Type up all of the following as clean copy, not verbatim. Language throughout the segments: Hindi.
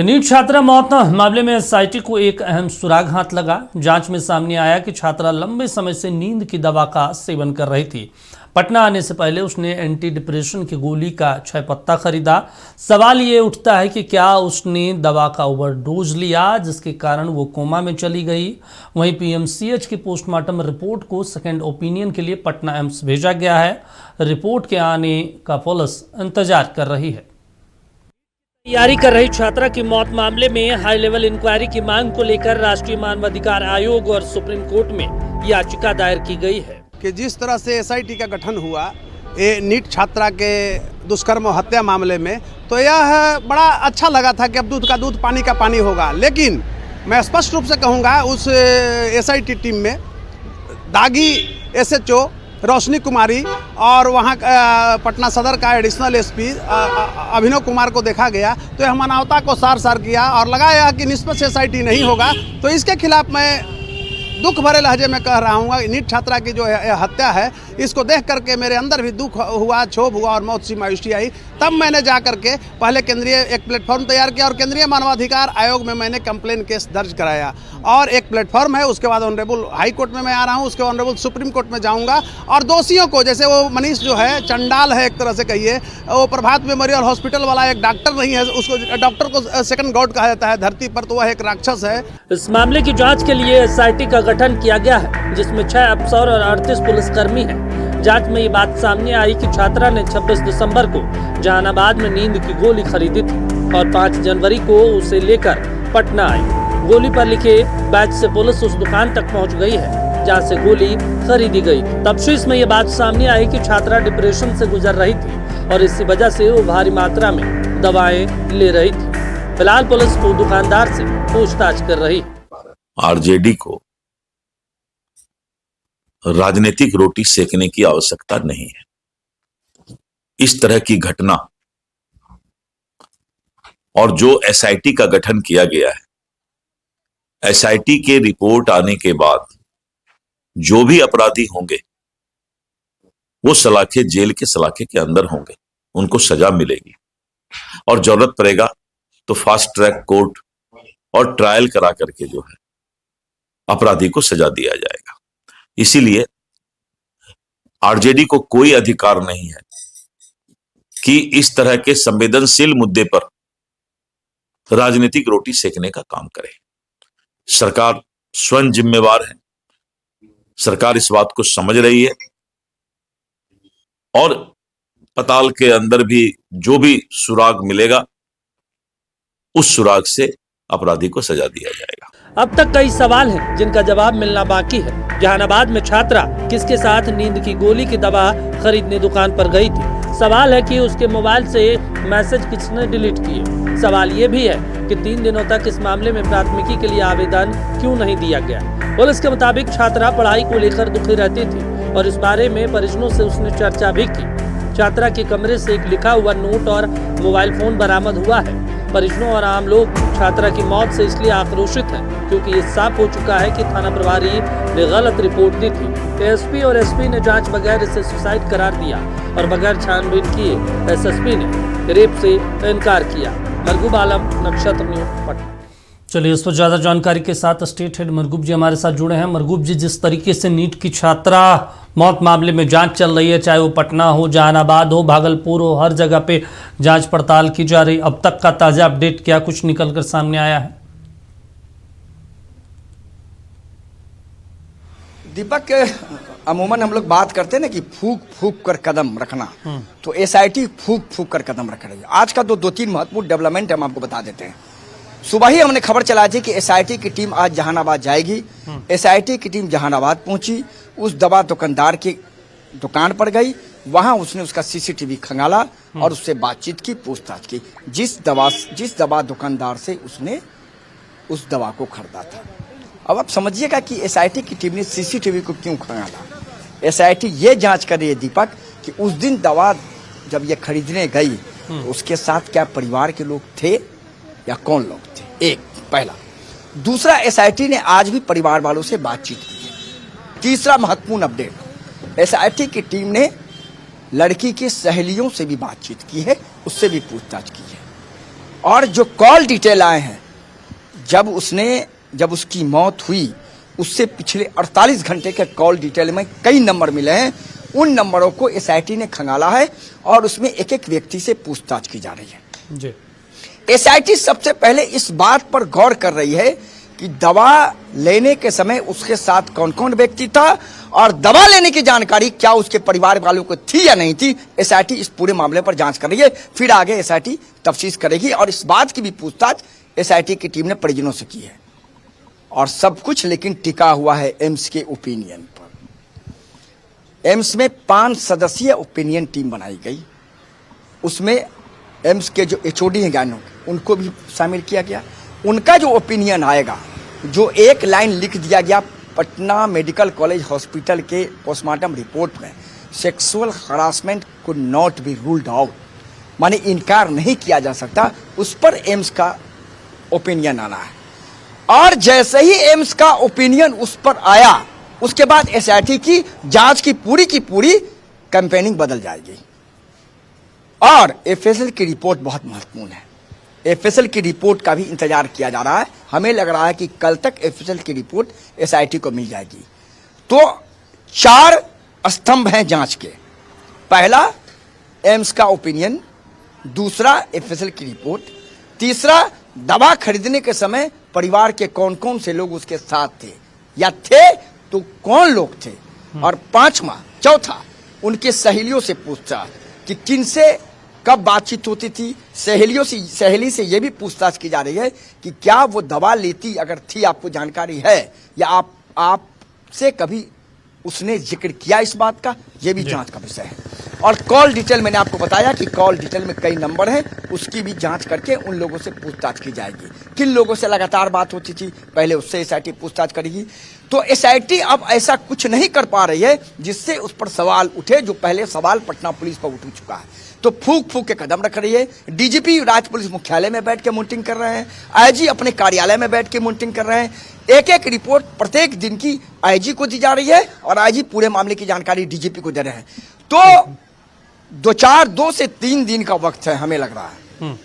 देखिए, नीट छात्रा मौत मामले में एसआईटी को एक अहम सुराग हाथ लगा। जांच में सामने आया कि छात्रा लंबे समय से नींद की दवा का सेवन कर रही थी। पटना आने से पहले उसने एंटी डिप्रेशन की गोली का 6 पत्ता खरीदा। सवाल ये उठता है कि क्या उसने दवा का ओवरडोज लिया, जिसके कारण वो कोमा में चली गई। वहीं पीएमसीएच की पोस्टमार्टम रिपोर्ट को सेकेंड ओपिनियन के लिए पटना एम्स भेजा गया है। रिपोर्ट के आने का पुलिस इंतजार कर रही है। तैयारी कर रही छात्रा की मौत मामले में हाई लेवल इंक्वायरी की मांग को लेकर राष्ट्रीय मानवाधिकार आयोग और सुप्रीम कोर्ट में याचिका दायर की गई है कि जिस तरह से एसआईटी का गठन हुआ ये नीट छात्रा के दुष्कर्म और हत्या मामले में, तो यह बड़ा अच्छा लगा था कि अब दूध का दूध पानी का पानी होगा। लेकिन मैं स्पष्ट रूप से कहूँगा, उस एसआईटी टीम में दागी एसएचओ रोशनी कुमारी और वहाँ पटना सदर का एडिशनल एसपी अभिनव कुमार को देखा गया, तो यह मानवता को सार किया और लगाया कि निष्पक्ष एसआईटी नहीं होगा। तो इसके खिलाफ मैं दुख भरे लहजे में कह रहा हूँ, नीट छात्रा की जो हत्या है, इसको देख करके मेरे अंदर भी दुख हुआ, क्षोभ हुआ और मौत सी मायूसी आई। तब मैंने जा करके पहले केंद्रीय एक प्लेटफॉर्म तैयार किया और केंद्रीय मानवाधिकार आयोग में मैंने कंप्लेन केस दर्ज कराया। और एक प्लेटफॉर्म है, उसके बाद ऑनरेबल हाई कोर्ट में मैं आ रहा हूँ, उसके ऑनरेबल सुप्रीम कोर्ट में जाऊँगा। और दोषियों को, जैसे वो मनीष जो है चंडाल है एक तरह से कहिए, वो प्रभात मेमोरियल हॉस्पिटल वाला एक डॉक्टर नहीं है, उसको डॉक्टर को सेकंड गॉड कहा जाता है धरती पर, तो वह एक राक्षस है। इस मामले की जांच के लिए एसआईटी का गठन किया गया है, जिसमें 6 अफसर और 38 पुलिसकर्मी हैं। जांच में ये बात सामने आई कि छात्रा ने 26 दिसंबर को जहानाबाद में नींद की गोली खरीदी थी और 5 जनवरी को उसे लेकर पटना आई। गोली पर लिखे बैच से पुलिस उस दुकान तक पहुंच गई है जहां से गोली खरीदी गई। तफ्तीश में ये बात सामने आई कि छात्रा डिप्रेशन से गुजर रही थी और इसी वजह से वो भारी मात्रा में दवाएं ले रही थी। फिलहाल पुलिस को दुकानदार से पूछताछ कर रही है। आरजेडी को राजनीतिक रोटी सेकने की आवश्यकता नहीं है। इस तरह की घटना और जो एसआईटी का गठन किया गया है, एसआईटी के रिपोर्ट आने के बाद जो भी अपराधी होंगे वो सलाखे जेल के सलाखे के अंदर होंगे, उनको सजा मिलेगी और जरूरत पड़ेगा तो फास्ट ट्रैक कोर्ट और ट्रायल करा करके जो है अपराधी को सजा दिया जाएगा। इसीलिए आरजेडी को कोई अधिकार नहीं है कि इस तरह के संवेदनशील मुद्दे पर राजनीतिक रोटी सेकने का काम करे। सरकार स्वयं जिम्मेवार है, सरकार इस बात को समझ रही है और पताल के अंदर भी जो भी सुराग मिलेगा उस सुराग से अपराधी को सजा दिया जाएगा। अब तक कई सवाल हैं जिनका जवाब मिलना बाकी है। जहानाबाद में छात्रा किसके साथ नींद की गोली की दवा खरीदने दुकान पर गई थी। सवाल है कि उसके मोबाइल से मैसेज किसने डिलीट किए। सवाल ये भी है कि 3 दिनों तक इस मामले में प्राथमिकी के लिए आवेदन क्यों नहीं दिया गया। पुलिस के मुताबिक छात्रा पढ़ाई को लेकर दुखी रहती थी और इस बारे में परिजनों से उसने चर्चा भी की। छात्रा के कमरे से एक लिखा हुआ नोट और मोबाइल फोन बरामद हुआ है। परिजनों और आम लोग छात्रा की मौत से इसलिए आक्रोशित हैं क्योंकि ये साफ हो चुका है कि थाना प्रभारी ने गलत रिपोर्ट दी थी। एसपी और एसपी ने जांच बगैर इसे सुसाइड करार दिया और बगैर छानबीन किए एसएसपी ने रेप से इनकार किया। मरगूब आलम, नक्षत्र न्यूज़, पटना। चलिए, इस पर ज़्यादा जानकारी के साथ स्टेट हेड मरगूब जी हमारे साथ जुड़े हैं। मरगूब जी, जिस तरीके से नीट की छात्रा मौत मामले में जांच चल रही है, चाहे वो पटना हो, जहानाबाद हो, भागलपुर हो, हर जगह पे जांच पड़ताल की जा रही। अब तक का ताज़ा अपडेट क्या कुछ निकल कर सामने आया है? दीपक, अमूमन हम लोग बात करते हैं ना कि फूक फूक कर कदम रखना, तो एसआईटी फूक फूक कर कदम रख रही है। आज का 2-3 महत्वपूर्ण डेवलपमेंट हम आपको बता देते हैं। सुबह ही हमने खबर चलाई थी कि एसआईटी की टीम आज जहानाबाद जाएगी। एसआईटी की टीम जहानाबाद पहुंची, उस दवा दुकानदार की दुकान पर गई, वहां उसने उसका सीसीटीवी खंगाला और उससे बातचीत की, पूछताछ की। जिस दवा दुकानदार से उसने उस दवा को खरीदा था। अब आप समझिएगा कि एसआईटी की टीम ने सीसीटीवी को क्यों खंगाला। एसआईटी ये जांच कर रही है दीपक कि उस दिन दवा जब ये खरीदने गई तो उसके साथ क्या परिवार के लोग थे या कौन लोग थे, एक पहला। दूसरा, एसआईटी ने आज भी परिवार वालों से बातचीत की है। तीसरा महत्वपूर्ण अपडेट, एसआईटी की टीम ने लड़की के सहेलियों से भी बातचीत की है, उससे भी पूछताछ की है। और जो कॉल डिटेल आए हैं, जब उसकी मौत हुई उससे पिछले 48 घंटे के कॉल डिटेल में कई नंबर मिले हैं। उन नंबरों को एसआईटी ने खंगाला है और उसमें एक एक व्यक्ति से पूछताछ की जा रही है जी। एसआईटी सबसे पहले इस बात पर गौर कर रही है कि दवा लेने के समय उसके साथ कौन कौन व्यक्ति था और दवा लेने की जानकारी क्या उसके परिवार वालों को थी या नहीं थी। एसआईटी इस पूरे मामले पर जांच कर रही है। फिर आगे एसआईटी तफ्तीश करेगी और इस बात की भी पूछताछ एसआईटी की टीम ने परिजनों से की है। और सब कुछ लेकिन टिका हुआ है एम्स के ओपिनियन पर। एम्स में 5 सदस्यीय ओपिनियन टीम बनाई गई। उसमें एम्स के जो एचओडी हैं ज्ञानों उनको भी शामिल किया गया। उनका जो ओपिनियन आएगा, जो एक लाइन लिख दिया गया पटना मेडिकल कॉलेज हॉस्पिटल के पोस्टमार्टम रिपोर्ट में, sexual harassment could not be ruled out, माने इनकार नहीं किया जा सकता, उस पर एम्स का ओपिनियन आना है। और जैसे ही एम्स का ओपिनियन उस पर आया, उसके बाद एसआईटी की जांच की पूरी कैंपेनिंग बदल जाएगी। और एफएसएल की रिपोर्ट बहुत महत्वपूर्ण है। एफएसएल की रिपोर्ट का भी इंतजार किया जा रहा है। हमें लग रहा है कि कल तक एफएसएल की रिपोर्ट एसआईटी को मिल जाएगी। तो 4 स्तंभ हैं जांच के। पहला एम्स का ओपिनियन, दूसरा एफएसएल की रिपोर्ट, तीसरा दवा खरीदने के समय परिवार के कौन कौन से लोग उसके साथ थे या थे तो कौन लोग थे, और चौथा उनके सहेलियों से पूछताछ कि किनसे कब बातचीत होती थी। सहेली से यह भी पूछताछ की जा रही है कि क्या वो दवा लेती अगर थी, आपको जानकारी है, या आपसे कभी उसने जिक्र किया इस बात का, यह भी जांच का विषय है। और कॉल डिटेल, मैंने आपको बताया कि कॉल डिटेल में कई नंबर हैं, उसकी भी जांच करके उन लोगों से पूछताछ की जाएगी। किन लोगों से लगातार बात होती थी, पहले उससे एसआईटी पूछताछ करेगी। तो एसआईटी अब ऐसा कुछ नहीं कर पा रही है जिससे उस पर सवाल उठे, जो पहले सवाल पटना पुलिस पर उठ चुका है। तो फूक के कदम रख रही है। डीजीपी राज्य पुलिस मुख्यालय में बैठ के मॉनिटरिंग कर रहे हैं, आईजी अपने कार्यालय में बैठ के मॉनिटरिंग कर रहे हैं। एक एक रिपोर्ट प्रत्येक दिन की आईजी को दी जा रही है और आईजी पूरे मामले की जानकारी डीजीपी को दे रहे हैं। तो 2 से 3 दिन का वक्त है, हमें लग रहा है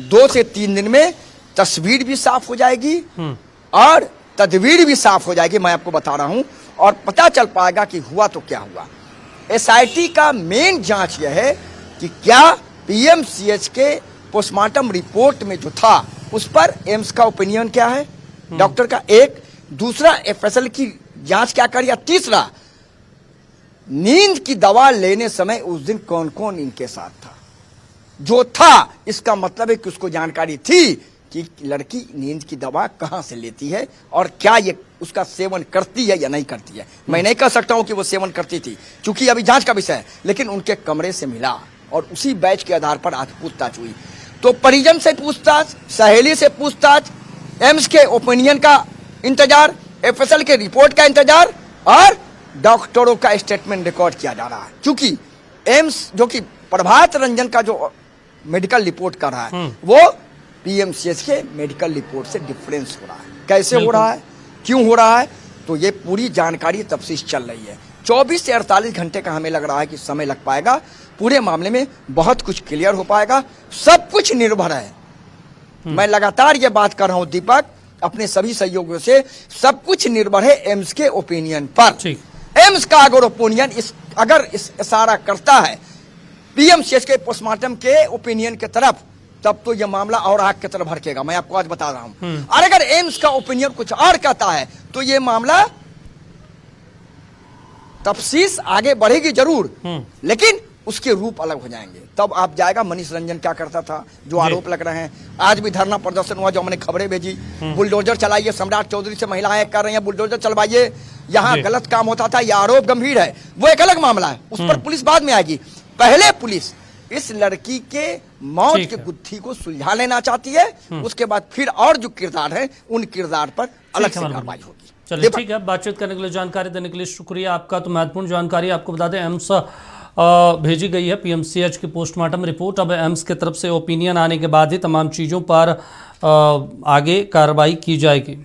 2 से 3 दिन में तस्वीर भी साफ हो जाएगी और तदवीर भी साफ हो जाएगी। मैं आपको बता रहा हूं, और पता चल पाएगा कि हुआ तो क्या हुआ। एसआईटी का मेन जांच यह है कि क्या पीएमसीएच के पोस्टमार्टम रिपोर्ट में जो था उस पर एम्स का ओपिनियन क्या है डॉक्टर का, एक, दूसरा एफएसएल की जांच क्या करी, या तीसरा नींद की दवा लेने समय उस दिन कौन कौन इनके साथ था। जो था इसका मतलब है कि उसको जानकारी थी कि लड़की नींद की दवा कहां से लेती है और क्या ये उसका सेवन करती है या नहीं करती है। मैं नहीं कह सकता हूं कि वो सेवन करती थी, क्योंकि अभी जांच का विषय है, लेकिन उनके कमरे से मिला और उसी बैच के आधार पर आज पूछताछ हुई। तो परिजन से पूछताछ, सहेली से पूछताछ, एम्स के ओपिनियन का इंतजार, एफएसएल के रिपोर्ट का इंतजार और डॉक्टरों का स्टेटमेंट रिकॉर्ड किया जा रहा है। क्योंकि एम्स जो कि प्रभात रंजन का जो मेडिकल रिपोर्ट कर रहा है वो पीएमसीएच के मेडिकल रिपोर्ट से डिफरेंस हो रहा है। कैसे हो रहा है, क्यों हो रहा है, तो ये पूरी जानकारी तफ्तीश चल रही है। 24 से 48 घंटे का हमें लग रहा है कि समय लग पाएगा। पूरे मामले में बहुत कुछ क्लियर हो पाएगा। सब कुछ निर्भर है, मैं लगातार ये बात कर रहा हूं दीपक अपने सभी सहयोगियों से, सब कुछ निर्भर है एम्स के ओपिनियन पर। एम्स का अगर ओपिनियन अगर इशारा करता है पीएमसीएच के पोस्टमार्टम के ओपिनियन के तरफ, तब तो यह मामला और आग की तरफ भड़केगा। मैं आपको आज बता रहा हूं। और अगर एम्स का ओपिनियन कुछ और कहता है तो यह मामला तफ्तीश आगे बढ़ेगी जरूर, लेकिन उसके रूप अलग हो जाएंगे। तब आप जाएगा मनीष रंजन क्या करता था, जो आरोप लग रहे हैं। आज भी धरना प्रदर्शन हुआ, जो हमने खबरें भेजी, बुलडोजर चलाइए, सम्राट चौधरी से महिलाएं कर रही हैं बुलडोजर चलवाइए, यहाँ गलत काम होता था, यह आरोप गंभीर है, वो एक अलग मामला है, उस पर पुलिस बाद में आएगी। पहले पुलिस इस लड़की के मौत की गुत्थी को सुलझा लेना चाहती है, उसके बाद फिर और जो किरदार है उन किरदार पर अलग से कार्रवाई होगी। चलिए ठीक है, बातचीत करने के लिए, जानकारी देने के लिए शुक्रिया आपका। तो महत्वपूर्ण जानकारी आपको बता दें, एम्स भेजी गई है पीएमसीएच की पोस्टमार्टम रिपोर्ट। अब एम्स की तरफ से ओपिनियन आने के बाद ही तमाम चीज़ों पर आगे कार्रवाई की जाएगी।